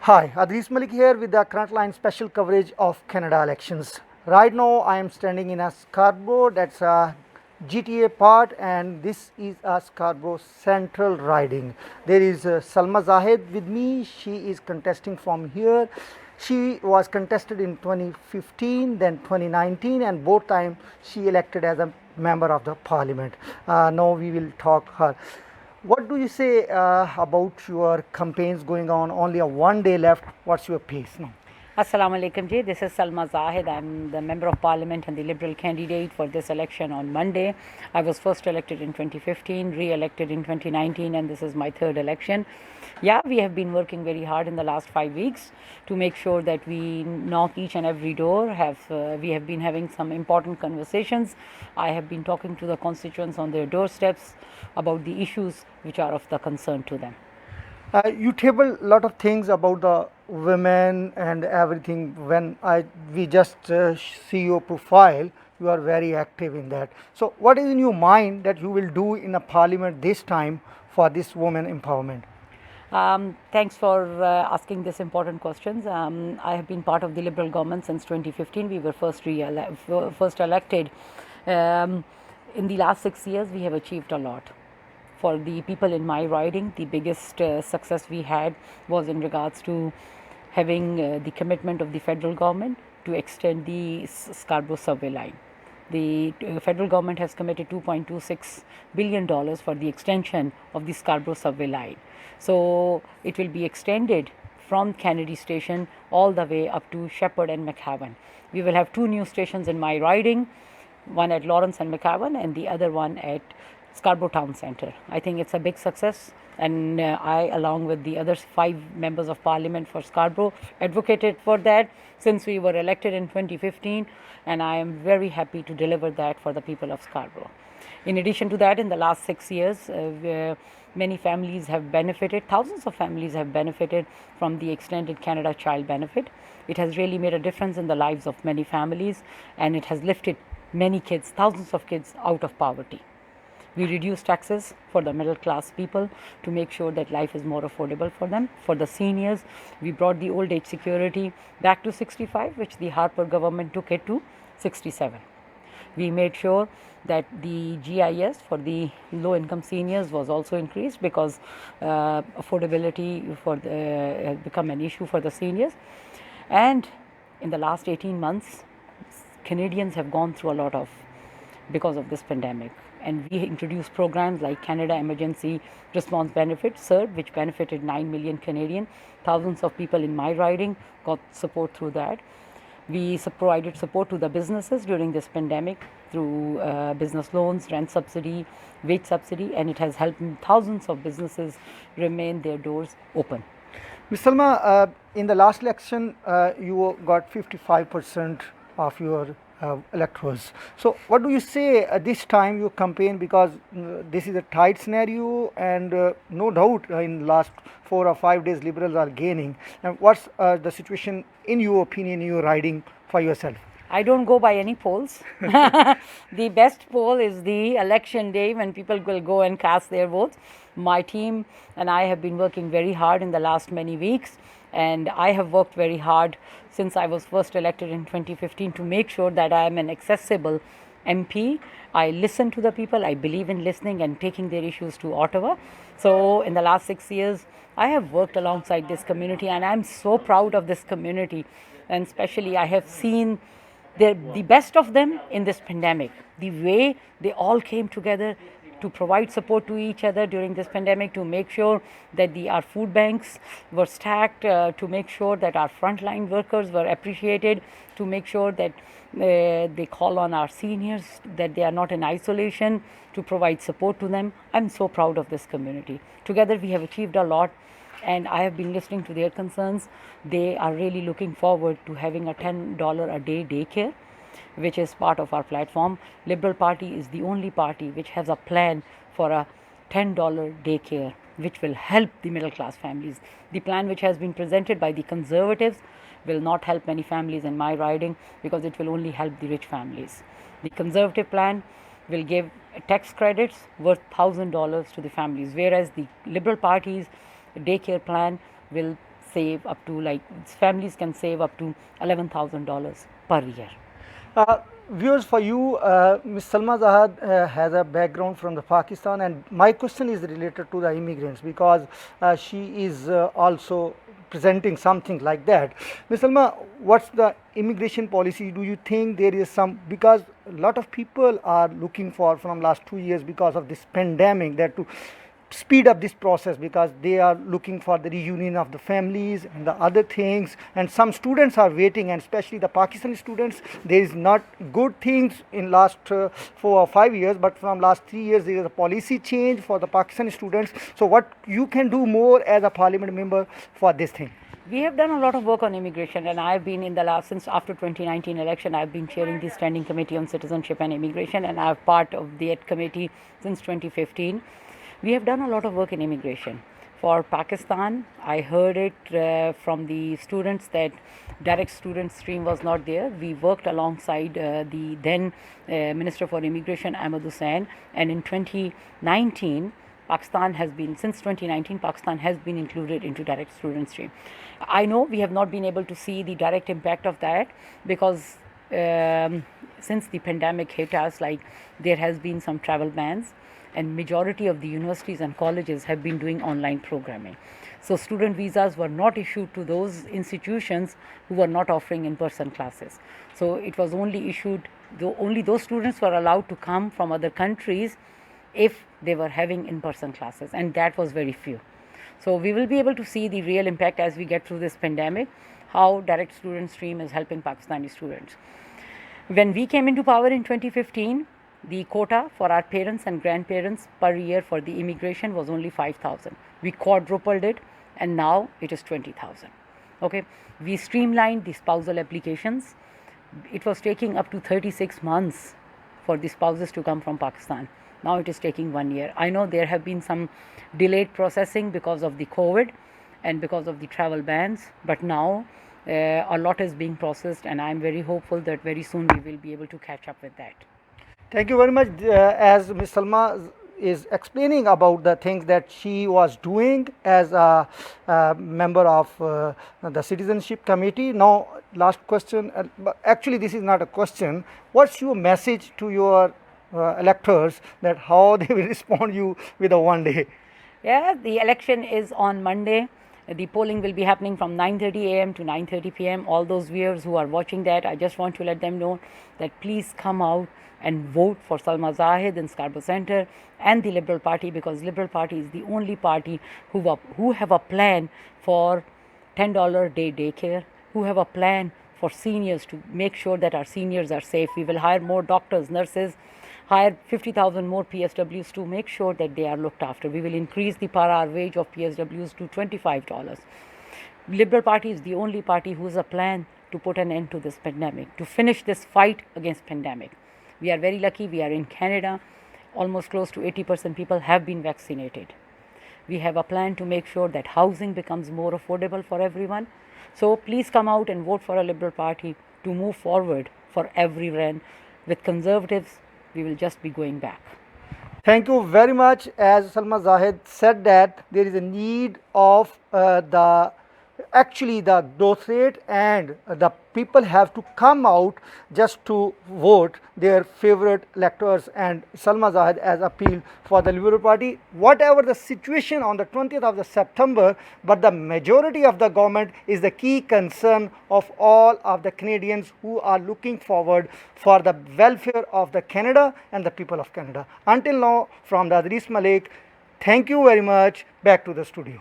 Hi, Adris Malik here with the current line special coverage of Canada elections. Right now, I am standing in a Scarborough, that's a GTA part, and this is a Scarborough Central riding. There is Salma Zahid with me. She is contesting from here. She was contested in 2015, then 2019, and both times she elected as a member of the parliament. Now we will talk her. What do you say about your campaigns going on? Only a 1 day left. What's your pace now? Assalamu alaikum ji. This is Salma Zahid. I'm the Member of Parliament and the Liberal candidate for this election on Monday. I was first elected in 2015, re-elected in 2019, and this is my third election. Yeah, we have been working very hard in the last 5 weeks to make sure that we knock each and every door. We have been having some important conversations. I have been talking to the constituents on their doorsteps about the issues which are of the concern to them. You table a lot of things about the women and everything. When we just see your profile, you are very active in that. So, what is in your mind that you will do in a parliament this time for this woman empowerment? Thanks for asking this important questions. I have been part of the Liberal government since 2015. We were first elected. In the last 6 years, we have achieved a lot. For the people in my riding, the biggest success we had was in regards to having the commitment of the federal government to extend the Scarborough Survey Line. The federal government has committed $2.26 billion for the extension of the Scarborough Survey Line. So it will be extended from Kennedy Station all the way up to Shepherd and McHaven. We will have two new stations in my riding, one at Lawrence and McHaven and the other one at Scarborough Town Centre. I think it's a big success, and I, along with the other 5 members of Parliament for Scarborough, advocated for that since we were elected in 2015, and I am very happy to deliver that for the people of Scarborough. In addition to that, in the last 6 years, many families have benefited, thousands of families have benefited from the extended Canada Child Benefit. It has really made a difference in the lives of many families, and it has lifted many kids, thousands of kids, out of poverty. We reduce taxes for the middle class people to make sure that life is more affordable for them. For the seniors, we brought the old age security back to 65, which the Harper government took it to 67. We made sure that the GIS for the low income seniors was also increased because affordability has become an issue for the seniors. And in the last 18 months, Canadians have gone through a lot of because of this pandemic. And we introduced programs like Canada Emergency Response Benefit, CERB, which benefited 9 million Canadian. Thousands of people in my riding got support through that. We provided support to the businesses during this pandemic through business loans, rent subsidy, wage subsidy, and it has helped thousands of businesses remain their doors open. Ms. Salma, in the last election, you got 55% of your electors. So, what do you say this time you campaign, because this is a tight scenario, and no doubt in last 4 or 5 days Liberals are gaining. And what's the situation in your opinion, in your riding for yourself? I don't go by any polls. The best poll is the election day when people will go and cast their votes. My team and I have been working very hard in the last many weeks, and I have worked very hard since I was first elected in 2015 to make sure that I am an accessible MP. I listen to the people. I believe in listening and taking their issues to Ottawa. So in the last 6 years, I have worked alongside this community, and I'm so proud of this community. And especially I have seen the best of them in this pandemic, the way they all came together to provide support to each other during this pandemic, to make sure that our food banks were stacked, to make sure that our frontline workers were appreciated, to make sure that they call on our seniors, that they are not in isolation, to provide support to them. I'm so proud of this community. Together we have achieved a lot, and I have been listening to their concerns. They are really looking forward to having a $10 a day daycare, which is part of our platform. Liberal Party is the only party which has a plan for a $10 daycare, which will help the middle class families. The plan which has been presented by the Conservatives will not help many families in my riding because it will only help the rich families. The Conservative plan will give tax credits worth $1,000 to the families, whereas the Liberal Party's daycare plan will save up to families can save up to $11,000 per year. Viewers, for you, Ms. Salma Zahid has a background from the Pakistan, and my question is related to the immigrants because she is also presenting something like that. Ms. Salma, what's the immigration policy? Do you think there is some, because a lot of people are looking for from last 2 years because of this pandemic that to speed up this process because they are looking for the reunion of the families and the other things, and some students are waiting, and especially the Pakistani students, there is not good things in last 4 or 5 years, but from last 3 years there is a policy change for the Pakistani students. So what you can do more as a parliament member for this thing? We have done a lot of work on immigration, and I've been in the last, since after 2019 election, I've been chairing the Standing Committee on Citizenship and Immigration, and I'm part of that committee since 2015. We have done a lot of work in immigration. For Pakistan, I heard it from the students that direct student stream was not there. We worked alongside the then Minister for Immigration, Ahmed Hussain, and in 2019, Pakistan has been included into direct student stream. I know we have not been able to see the direct impact of that because since the pandemic hit us, there has been some travel bans, and majority of the universities and colleges have been doing online programming. So student visas were not issued to those institutions who were not offering in-person classes. So it was only issued, only those students were allowed to come from other countries if they were having in-person classes, and that was very few. So we will be able to see the real impact as we get through this pandemic, how direct student stream is helping Pakistani students. When we came into power in 2015, the quota for our parents and grandparents per year for the immigration was only 5,000. We quadrupled it, and now it is 20,000. Okay, we streamlined the spousal applications. It was taking up to 36 months for the spouses to come from Pakistan. Now it is taking 1 year. I know there have been some delayed processing because of the COVID and because of the travel bans, but now a lot is being processed, and I am very hopeful that very soon we will be able to catch up with that. Thank you very much. As Ms. Salma is explaining about the things that she was doing as a member of the Citizenship Committee. Now, last question. Actually, this is not a question. What's your message to your electors that how they will respond you with a 1 day? Yeah, the election is on Monday. The polling will be happening from 9:30 a.m. to 9:30 p.m. All those viewers who are watching that, I just want to let them know that please come out and vote for Salma Zahid in Scarborough Centre and the Liberal Party, because Liberal Party is the only party who have a plan for $10 day daycare, who have a plan for seniors to make sure that our seniors are safe. We will hire more doctors, nurses, hire 50,000 more PSWs to make sure that they are looked after. We will increase the per hour wage of PSWs to $25. Liberal Party is the only party who has a plan to put an end to this pandemic, to finish this fight against pandemic. We are very lucky. We are in Canada. Almost close to 80% people have been vaccinated. We have a plan to make sure that housing becomes more affordable for everyone. So please come out and vote for a Liberal Party to move forward for everyone. With Conservatives, we will just be going back. Thank you very much. As Salma Zahid said that there is a need of the growth rate, and the people have to come out just to vote their favorite electors, and Salma Zahid has appealed for the Liberal Party, whatever the situation on the 20th of the September, but the majority of the government is the key concern of all of the Canadians who are looking forward for the welfare of the Canada and the people of Canada. Until now, from the Adris Malik, thank you very much. Back to the studio.